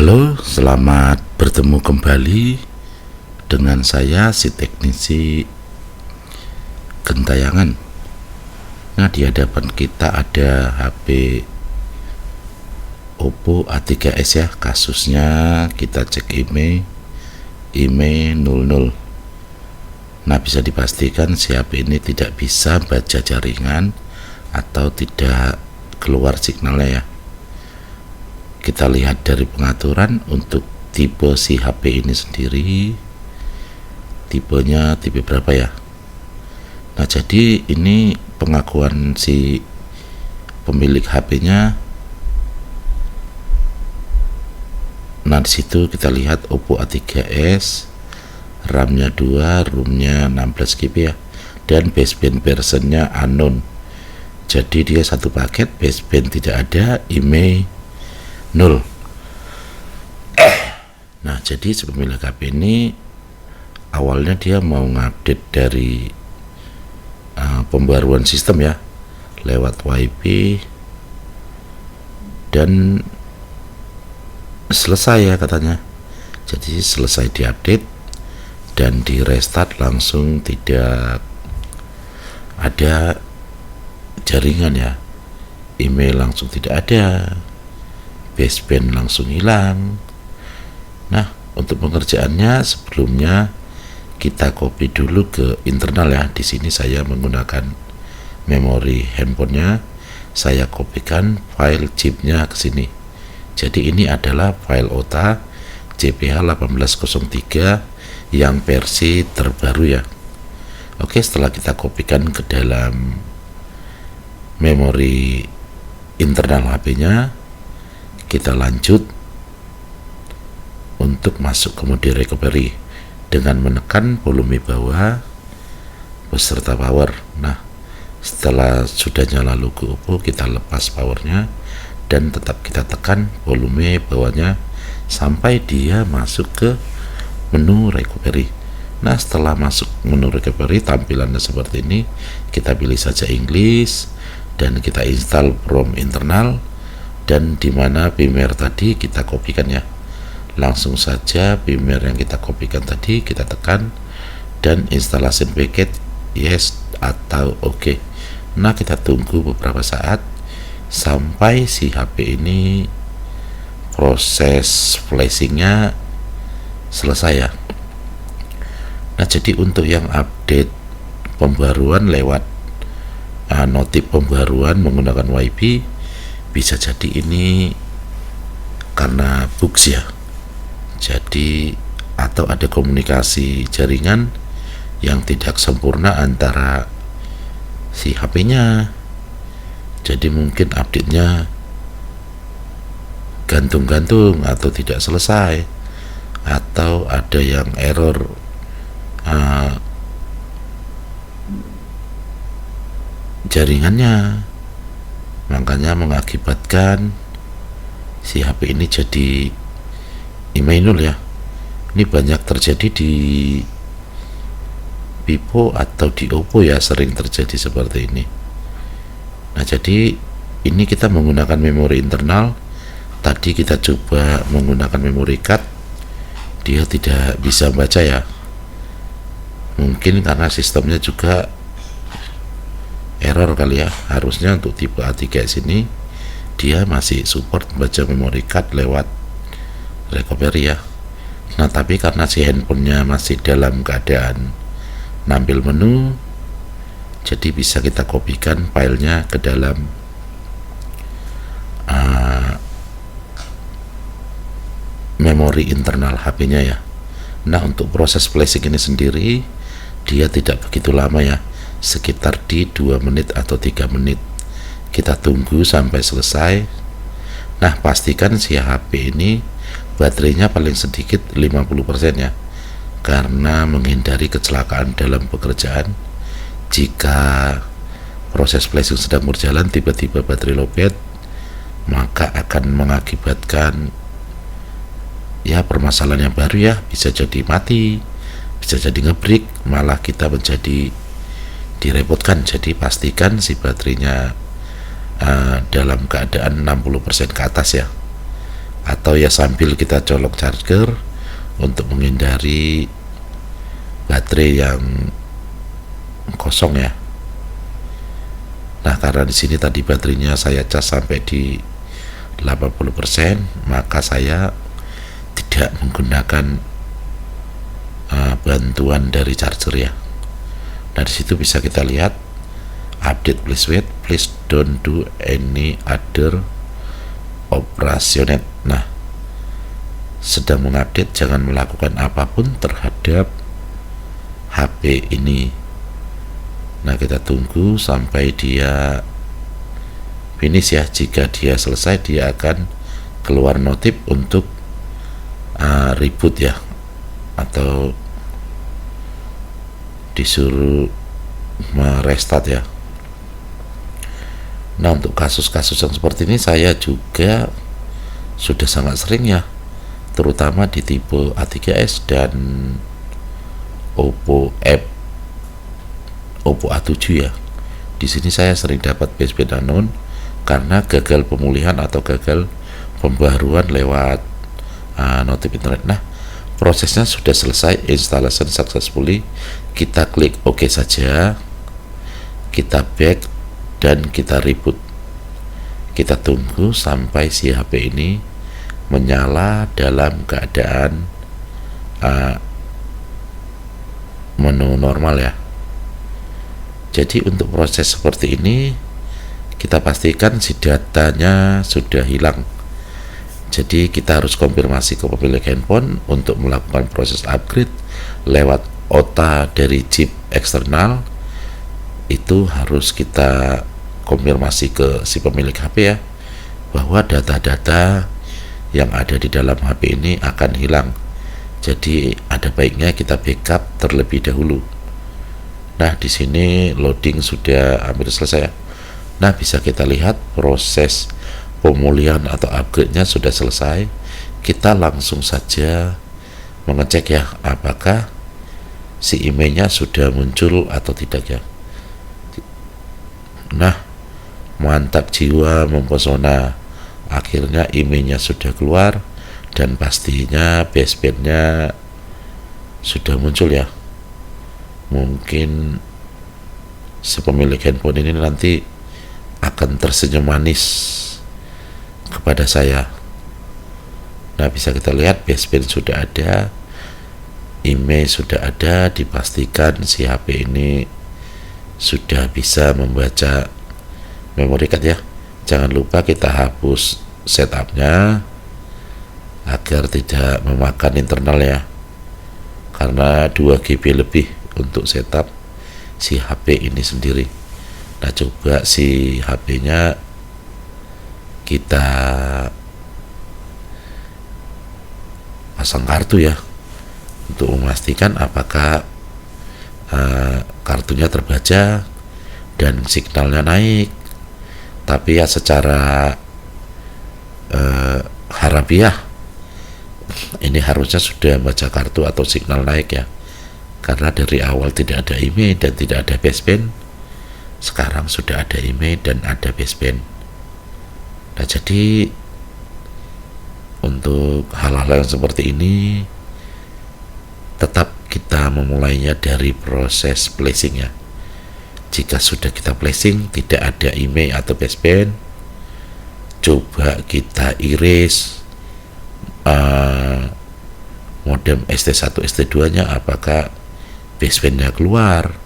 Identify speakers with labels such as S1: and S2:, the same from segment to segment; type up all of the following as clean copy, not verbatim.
S1: Halo, selamat bertemu kembali dengan saya si teknisi gentayangan. Nah, di hadapan kita ada HP Oppo A3s ya. Kasusnya kita cek IMEI 00. Nah, bisa dipastikan si HP ini tidak bisa baca jaringan atau tidak keluar signalnya ya. Kita lihat dari pengaturan untuk tipe si HP ini sendiri, tipenya tipe berapa ya. Nah, jadi ini pengakuan si pemilik HP-nya. Nah, di situ kita lihat Oppo A3s, RAM-nya 2, ROM-nya 16 GB ya, dan baseband versionnya unknown. Jadi dia satu paket, baseband tidak ada, IMEI 0. Nah, jadi pemilik HP ini awalnya dia mau ngupdate dari pembaruan sistem ya, lewat WiFi, dan selesai ya katanya. Jadi selesai diupdate dan di restart langsung tidak ada jaringan ya, email langsung tidak ada, baseband langsung hilang. Nah, untuk pengerjaannya sebelumnya kita copy dulu ke internal ya. Di sini saya menggunakan memori handphonenya, saya kopikan file chipnya ke sini. Jadi ini adalah file OTA JPH 1803 yang versi terbaru ya. Oke, setelah kita kopikan ke dalam memori internal HP-nya, kita lanjut untuk masuk ke mode recovery dengan menekan volume bawah beserta power. Nah, setelah sudah nyala logo Oppo, kita lepas powernya dan tetap kita tekan volume bawahnya sampai dia masuk ke menu recovery. Nah, setelah masuk menu recovery tampilannya seperti ini. Kita pilih saja English dan kita install from internal, dan dimana firmware tadi kita kopikan ya. Langsung saja firmware yang kita kopikan tadi kita tekan dan installation packet yes atau oke. Nah, kita tunggu beberapa saat sampai si HP ini proses flashingnya selesai ya. Nah, jadi untuk yang update pembaruan lewat notif pembaruan menggunakan WiFi, bisa jadi ini karena bugs ya. Jadi atau ada komunikasi jaringan yang tidak sempurna antara si HP-nya. Jadi mungkin update-nya gantung-gantung atau tidak selesai, atau ada yang error jaringannya, makanya mengakibatkan si HP ini jadi IMEI 0 ya. Ini banyak terjadi di Vivo atau di Oppo ya, sering terjadi seperti ini. Nah, jadi ini kita menggunakan memori internal. Tadi kita coba menggunakan memory card, dia tidak bisa baca ya. Mungkin karena sistemnya juga error kali ya. Harusnya untuk tipe A3s ini dia masih support baca memory card lewat recovery ya. Nah, tapi karena si handphonenya masih dalam keadaan nampil menu, jadi bisa kita kopikan filenya ke dalam memori internal HP-nya ya. Nah, untuk proses flashing ini sendiri dia tidak begitu lama ya, sekitar di 2 menit atau 3 menit. Kita tunggu sampai selesai. Nah, pastikan si HP ini baterainya paling sedikit 50% ya, karena menghindari kecelakaan dalam pekerjaan. Jika proses flashing sedang berjalan tiba-tiba baterai lowbat, maka akan mengakibatkan ya permasalahan yang baru ya, bisa jadi mati, bisa jadi ngebreak, malah kita menjadi direpotkan. Jadi pastikan si baterainya dalam keadaan 60% ke atas ya. atau ya sambil kita colok charger untuk menghindari baterai yang kosong ya. Nah, karena di sini tadi baterainya saya cas sampai di 80%, maka saya tidak menggunakan bantuan dari charger ya. Nah, di situ bisa kita lihat update, please wait, please don't do any other operation. Nah, sedang mengupdate, jangan melakukan apapun terhadap HP ini. Nah, kita tunggu sampai dia finish ya. Jika dia selesai, dia akan keluar notif untuk reboot ya, atau disuruh merestart ya. Nah, untuk kasus-kasus yang seperti ini saya juga sudah sangat sering ya, terutama di tipe A3s dan Oppo A7 ya. Di sini saya sering dapat baseband unknown karena gagal pemulihan atau gagal pembaruan lewat notif internet. Nah, prosesnya sudah selesai, installation successfully, kita klik OK saja, kita back dan kita reboot. Kita tunggu sampai si HP ini menyala dalam keadaan menu normal ya. Jadi untuk proses seperti ini kita pastikan si datanya sudah hilang. Jadi kita harus konfirmasi ke pemilik handphone untuk melakukan proses upgrade lewat OTA dari chip eksternal. Itu harus kita konfirmasi ke si pemilik HP ya, bahwa data-data yang ada di dalam HP ini akan hilang. Jadi ada baiknya kita backup terlebih dahulu. Nah, di sini loading sudah hampir selesai ya. Nah, bisa kita lihat proses pemulihan atau upgrade-nya sudah selesai. Kita langsung saja mengecek ya, apakah si emailnya sudah muncul atau tidak ya. Nah, mantap jiwa, mempesona. Akhirnya emailnya sudah keluar dan pastinya basebandnya sudah muncul ya. Mungkin si pemilik handphone ini nanti akan tersenyum manis kepada saya. Nah, bisa kita lihat baseband sudah ada, email sudah ada, dipastikan si HP ini sudah bisa membaca memory card ya. Jangan lupa kita hapus setupnya agar tidak memakan internal ya, karena 2 GB lebih untuk setup si HP ini sendiri. Nah, coba si HP-nya kita pasang kartu ya, untuk memastikan apakah kartunya terbaca dan signalnya naik. Tapi ya secara harafiah ini harusnya sudah baca kartu atau signal naik ya, karena dari awal tidak ada email dan tidak ada baseband. Sekarang sudah ada email dan ada baseband. Nah, jadi untuk hal-hal yang seperti ini tetap kita memulainya dari proses placing ya. Jika sudah kita placing tidak ada email atau baseband, coba kita iris modem ST1 ST2 nya apakah basebandnya keluar.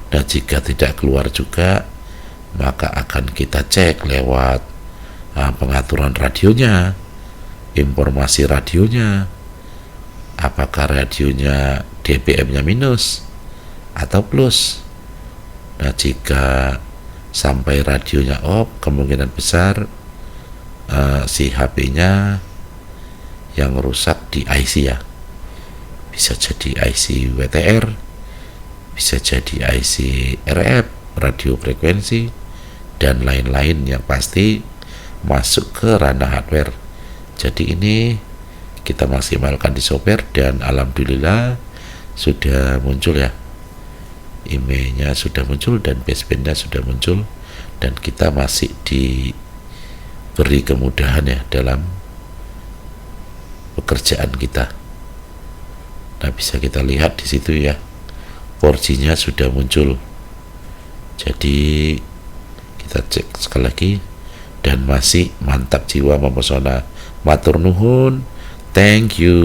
S1: Nah, jika tidak keluar juga, maka akan kita cek lewat pengaturan radionya, informasi radionya, apakah radionya dBm nya minus atau plus. Nah, jika sampai radionya off, kemungkinan besar si HP nya yang rusak di IC ya. Bisa jadi IC WTR, bisa jadi IC RF, radio frekuensi, dan lain-lain yang pasti masuk ke ranah hardware. Jadi ini kita maksimalkan di software dan alhamdulillah sudah muncul ya, emailnya sudah muncul dan basebandnya sudah muncul, dan kita masih diberi kemudahan ya dalam pekerjaan kita. Nah, bisa kita lihat di situ ya, 4G-nya sudah muncul. Jadi kita cek sekali lagi, dan masih mantap jiwa, mempesona. Matur nuhun, thank you.